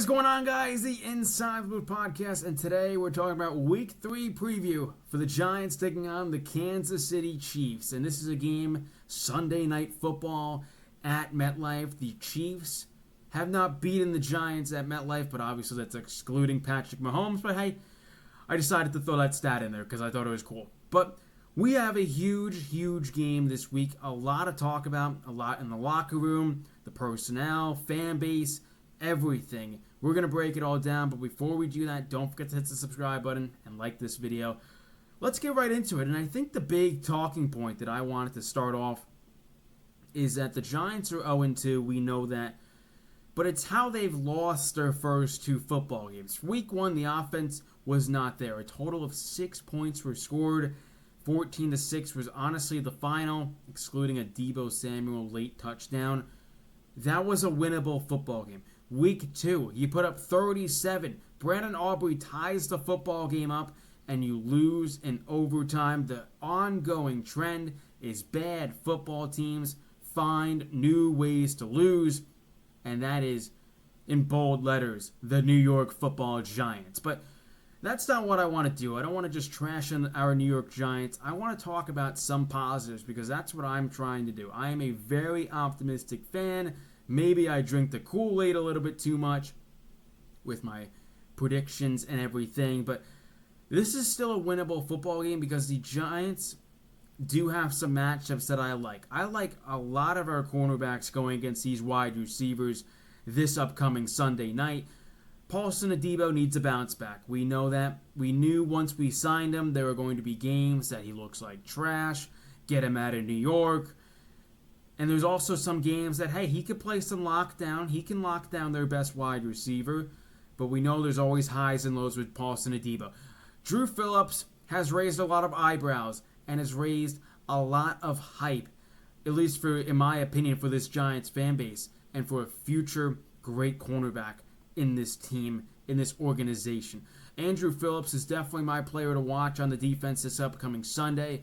is going on, guys? The Inside the Booth podcast, and today we're talking about Week 3 preview for the Giants taking on the Kansas City Chiefs. And this is a game, Sunday Night Football at MetLife. The Chiefs have not beaten the Giants at MetLife, but obviously that's excluding Patrick Mahomes. But hey, I decided to throw that stat in there because I thought it was cool. But we have a huge game this week. A lot to talk about, a lot in the locker room, the personnel, fan base, everything. We're going to break it all down, but before we do that, don't forget to hit the subscribe button and like this video. Let's get right into it, and I think the big talking point that I wanted to start off is that the Giants are 0-2, we know that, but it's how they've lost their first two football games. Week 1, the offense was not there. A total of 6 points were scored. 14-6 was honestly the final, excluding a Deebo Samuel late touchdown. That was a winnable football game. Week 2, you put up 37. Brandon Aubrey ties the football game up, and you lose in overtime. The ongoing trend is bad football teams find new ways to lose, and that is, in bold letters, the New York Football Giants. But that's not what I want to do. I don't want to just trash on our New York Giants. I want to talk about some positives because that's what I'm trying to do. I am a very optimistic fan. Maybe I drink the Kool-Aid a little bit too much with my predictions and everything, but this is still a winnable football game because the Giants do have some matchups that I like. I like a lot of our cornerbacks going against these wide receivers this upcoming Sunday night. Paulson Adebo needs a bounce back. We know that. We knew once we signed him there were going to be games that he looks like trash. Get him out of New York. And there's also some games that, hey, he could play some lockdown. He can lock down their best wide receiver. But we know there's always highs and lows with Paulson Adebo. Drew Phillips has raised a lot of eyebrows and has raised a lot of hype, at least for, in my opinion, for this Giants fan base and for a future great cornerback in this team, in this organization. Andrew Phillips is definitely my player to watch on the defense this upcoming Sunday.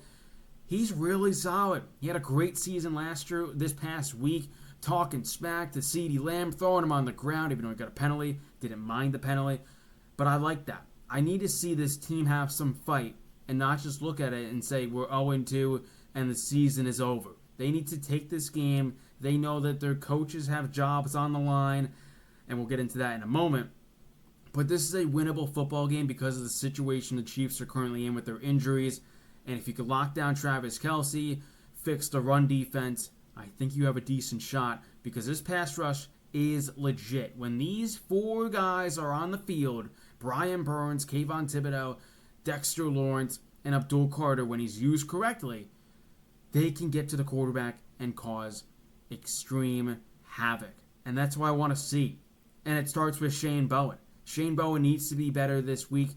He's really solid. He had a great season last year, this past week, talking smack to CeeDee Lamb, throwing him on the ground, even though he got a penalty. Didn't mind the penalty. But I like that. I need to see this team have some fight and not just look at it and say we're 0-2 and the season is over. They need to take this game. They know that their coaches have jobs on the line, and we'll get into that in a moment. But this is a winnable football game because of the situation the Chiefs are currently in with their injuries. And if you could lock down Travis Kelce, fix the run defense, I think you have a decent shot because this pass rush is legit. When these four guys are on the field, Brian Burns, Kayvon Thibodeaux, Dexter Lawrence, and Abdul Carter, when he's used correctly, they can get to the quarterback and cause extreme havoc. And that's what I want to see. And it starts with Shane Bowen. Shane Bowen needs to be better this week.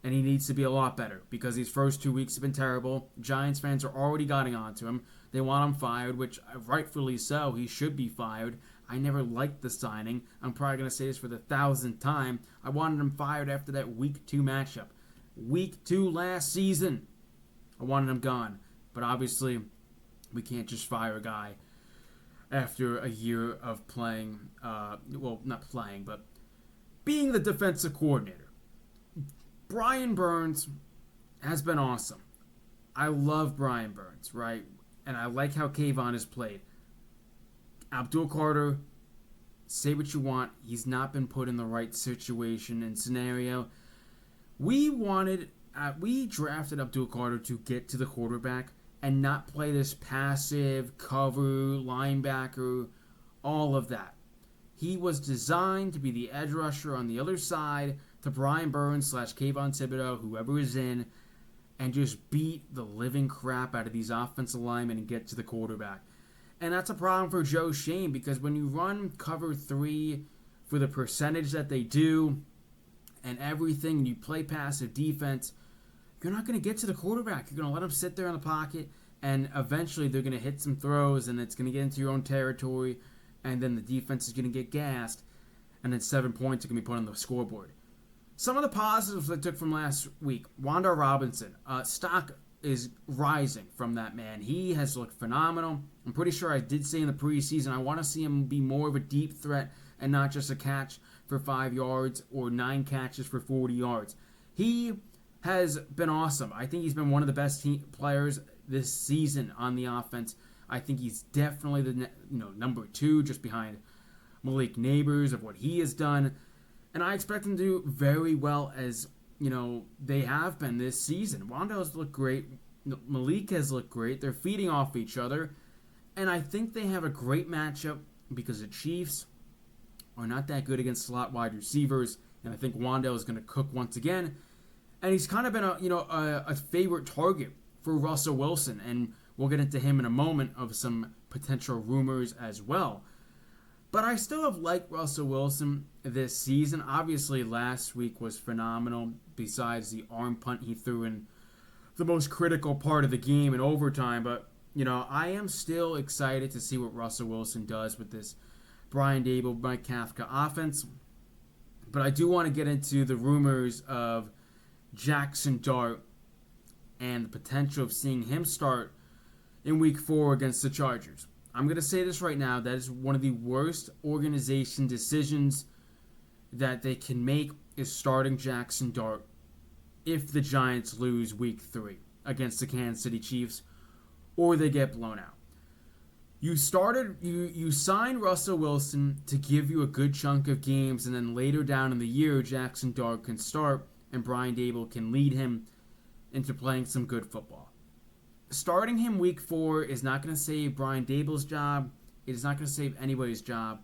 And he needs to be a lot better because these first 2 weeks have been terrible. Giants fans are already getting onto him. They want him fired, which rightfully so. He should be fired. I never liked the signing. I'm probably going to say this for the 1,000th time. I wanted him fired after that Week 2 matchup. Week 2 last season. I wanted him gone. But obviously, we can't just fire a guy after a year of playing, not playing, but being the defensive coordinator. Brian Burns has been awesome. I love Brian Burns, right? And I like how Kayvon has played. Abdul Carter, say what you want. He's not been put in the right situation and scenario. We drafted Abdul Carter to get to the quarterback and not play this passive cover, linebacker, all of that. He was designed to be the edge rusher on the other side to Brian Burns / Kayvon Thibodeaux, whoever is in, and just beat the living crap out of these offensive linemen and get to the quarterback. And that's a problem for Joe Schoen because when you run cover 3 for the percentage that they do and everything, and you play passive defense, you're not going to get to the quarterback. You're going to let him sit there in the pocket, and eventually they're going to hit some throws, and it's going to get into your own territory, and then the defense is going to get gassed, and then 7 points are going to be put on the scoreboard. Some of the positives I took from last week. Wan'Dale Robinson. Stock is rising from that man. He has looked phenomenal. I'm pretty sure I did say in the preseason I want to see him be more of a deep threat and not just a catch for 5 yards or 9 catches for 40 yards. He has been awesome. I think he's been one of the best players this season on the offense. I think he's definitely the number 2, just behind Malik Nabers, of what he has done. And I expect him to do very well, as they have been this season. Wando's looked great. Malik has looked great. They're feeding off each other. And I think they have a great matchup because the Chiefs are not that good against slot wide receivers. And I think Wando is going to cook once again. And he's kind of been a favorite target for Russell Wilson. And we'll get into him in a moment, of some potential rumors as well. But I still have liked Russell Wilson this season. Obviously, last week was phenomenal, besides the arm punt he threw in the most critical part of the game in overtime. But, I am still excited to see what Russell Wilson does with this Brian Daboll, Mike Kafka offense. But I do want to get into the rumors of Jackson Dart and the potential of seeing him start in Week 4 against the Chargers. I'm going to say this right now. That is one of the worst organization decisions that they can make, is starting Jackson Dart if the Giants lose Week 3 against the Kansas City Chiefs, or they get blown out. You signed Russell Wilson to give you a good chunk of games, and then later down in the year, Jackson Dart can start, and Brian Daboll can lead him into playing some good football. Starting him Week 4 is not going to save Brian Daboll's job. It is not going to save anybody's job.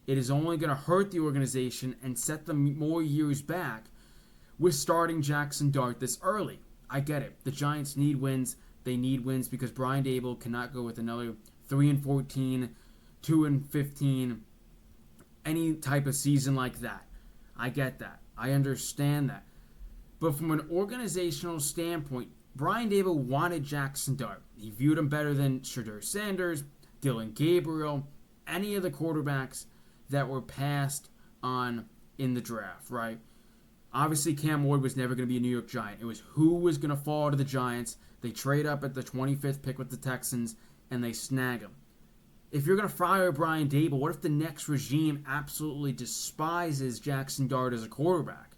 It is only going to hurt the organization and set them more years back with starting Jackson Dart this early. I get it. The Giants need wins. They need wins because Brian Daboll cannot go with another 3-14, 2-15, any type of season like that. I get that. I understand that. But from an organizational standpoint, Brian Daboll wanted Jackson Dart. He viewed him better than Shedeur Sanders, Dylan Gabriel, any of the quarterbacks that were passed on in the draft, right? Obviously, Cam Ward was never going to be a New York Giant. It was who was going to fall to the Giants. They trade up at the 25th pick with the Texans, and they snag him. If you're going to fire Brian Daboll, what if the next regime absolutely despises Jackson Dart as a quarterback?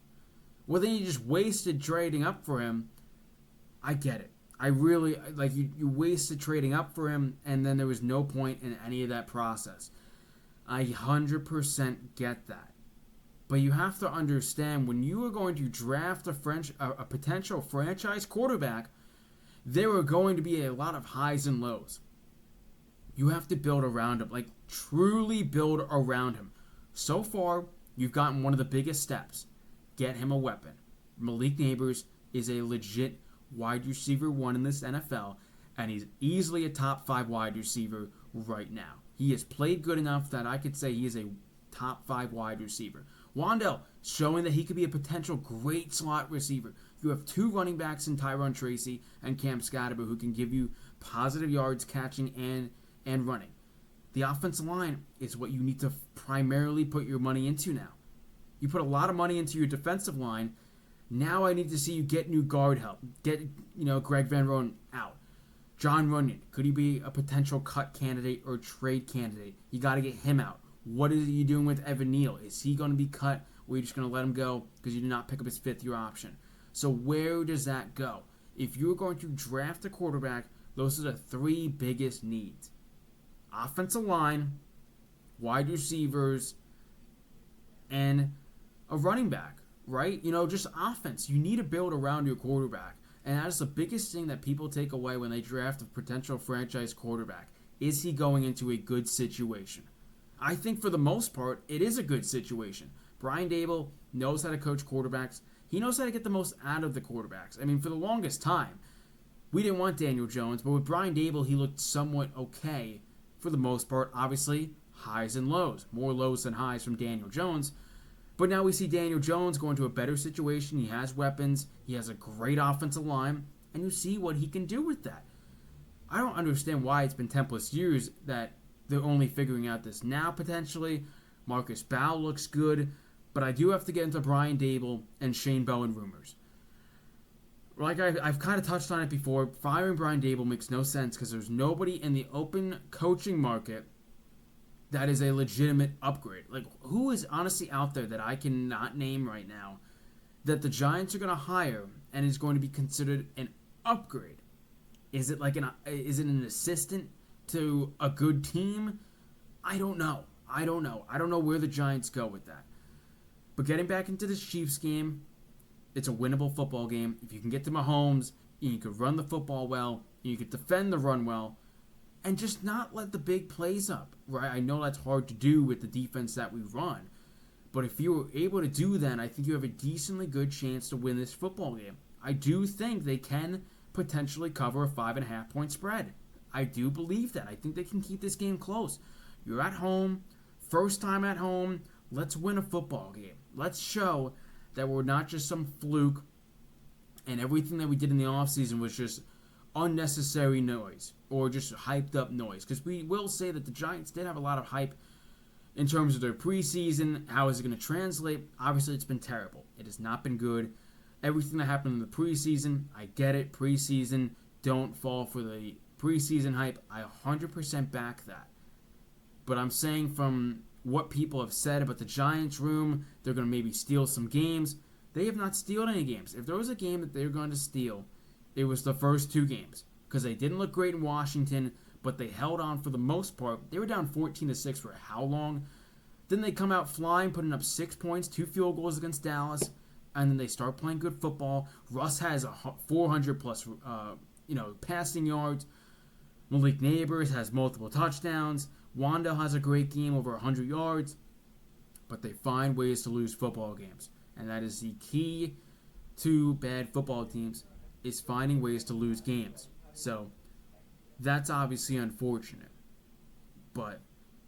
Well, then you just wasted trading up for him. I get it. I really, you wasted trading up for him, and then there was no point in any of that process. I 100% get that. But you have to understand, when you are going to draft a potential franchise quarterback, there are going to be a lot of highs and lows. You have to build around him, truly build around him. So far, you've gotten one of the biggest steps. Get him a weapon. Malik Nabers is a legit wide receiver 1 in this NFL, and he's easily a top 5 wide receiver right now. He has played good enough that I could say he is a top 5 wide receiver. Wan'Dale, showing that he could be a potential great slot receiver. You have 2 running backs in Tyrone Tracy and Cam Scatterbo who can give you positive yards catching and running. The offensive line is what you need to primarily put your money into now. You put a lot of money into your defensive line. Now I need to see you get new guard help. Get, Greg Van Roten out. John Runyon, could he be a potential cut candidate or trade candidate? You got to get him out. What are you doing with Evan Neal? Is he going to be cut, or are you just going to let him go because you did not pick up his 5th-year option? So where does that go? If you're going to draft a quarterback, those are the 3 biggest needs. Offensive line, wide receivers, and a running back. Right? Just offense. You need to build around your quarterback. And that is the biggest thing that people take away when they draft a potential franchise quarterback. Is he going into a good situation? I think for the most part, it is a good situation. Brian Daboll knows how to coach quarterbacks. He knows how to get the most out of the quarterbacks. I mean, for the longest time, we didn't want Daniel Jones, but with Brian Daboll, he looked somewhat okay for the most part. Obviously, highs and lows. More lows than highs from Daniel Jones. But now we see Daniel Jones going to a better situation. He has weapons. He has a great offensive line. And you see what he can do with that. I don't understand why it's been 10+ years that they're only figuring out this now, potentially. Marcus Bowell looks good. But I do have to get into Brian Daboll and Shane Bowen rumors. Like I've kind of touched on it before, firing Brian Daboll makes no sense because there's nobody in the open coaching market that is a legitimate upgrade. Like, who is honestly out there that I cannot name right now that the Giants are going to hire and is going to be considered an upgrade? Is it like is it an assistant to a good team? I don't know. I don't know where the Giants go with that. But getting back into this Chiefs game, it's a winnable football game. If you can get to Mahomes, and you can run the football well, and you can defend the run well, and just not let the big plays up, right? I know that's hard to do with the defense that we run. But if you were able to do that, I think you have a decently good chance to win this football game. I do think they can potentially cover a 5.5 point spread. I do believe that. I think they can keep this game close. You're at home, first time at home. Let's win a football game. Let's show that we're not just some fluke and everything that we did in the offseason was just unnecessary noise or just hyped up noise. Because we will say that the Giants did have a lot of hype in terms of their preseason. How is it going to translate? Obviously, it's been terrible. It has not been good. Everything that happened in the preseason, I get it. Preseason, don't fall for the preseason hype. I 100% back that. But I'm saying from what people have said about the Giants room, they're going to maybe steal some games. They have not stolen any games. If there was a game that they were going to steal, it was the first 2 games. Because they didn't look great in Washington, but they held on for the most part. They were down 14-6 for how long? Then they come out flying, putting up 6 points, 2 field goals against Dallas, and then they start playing good football. Russ has 400 plus passing yards. Malik Neighbors has multiple touchdowns. Wanda has a great game, over 100 yards. But they find ways to lose football games. And that is the key to bad football teams, is finding ways to lose games. So that's obviously unfortunate. But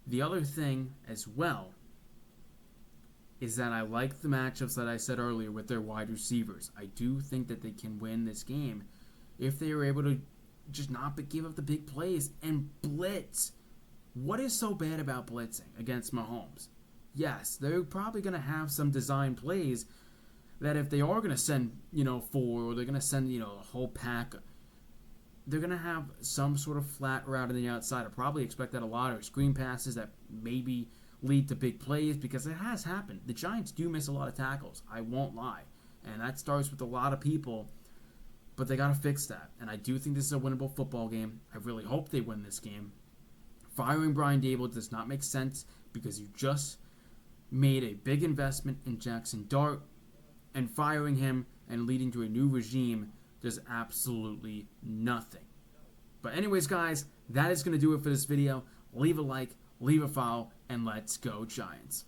the other thing as well is that I like the matchups that I said earlier with their wide receivers. I do think that they can win this game if they are able to just not give up the big plays and blitz. What is so bad about blitzing against Mahomes? Yes, they're probably going to have some design plays that if they are going to send, 4, or they're going to send, a whole pack, they're going to have some sort of flat route on the outside. I probably expect that a lot, or screen passes that maybe lead to big plays, because it has happened. The Giants do miss a lot of tackles, I won't lie. And that starts with a lot of people, but they got to fix that. And I do think this is a winnable football game. I really hope they win this game. Firing Brian Daboll does not make sense because you just made a big investment in Jackson Dart, and firing him and leading to a new regime does absolutely nothing. But anyways, guys, that is going to do it for this video. Leave a like, leave a follow, and let's go Giants.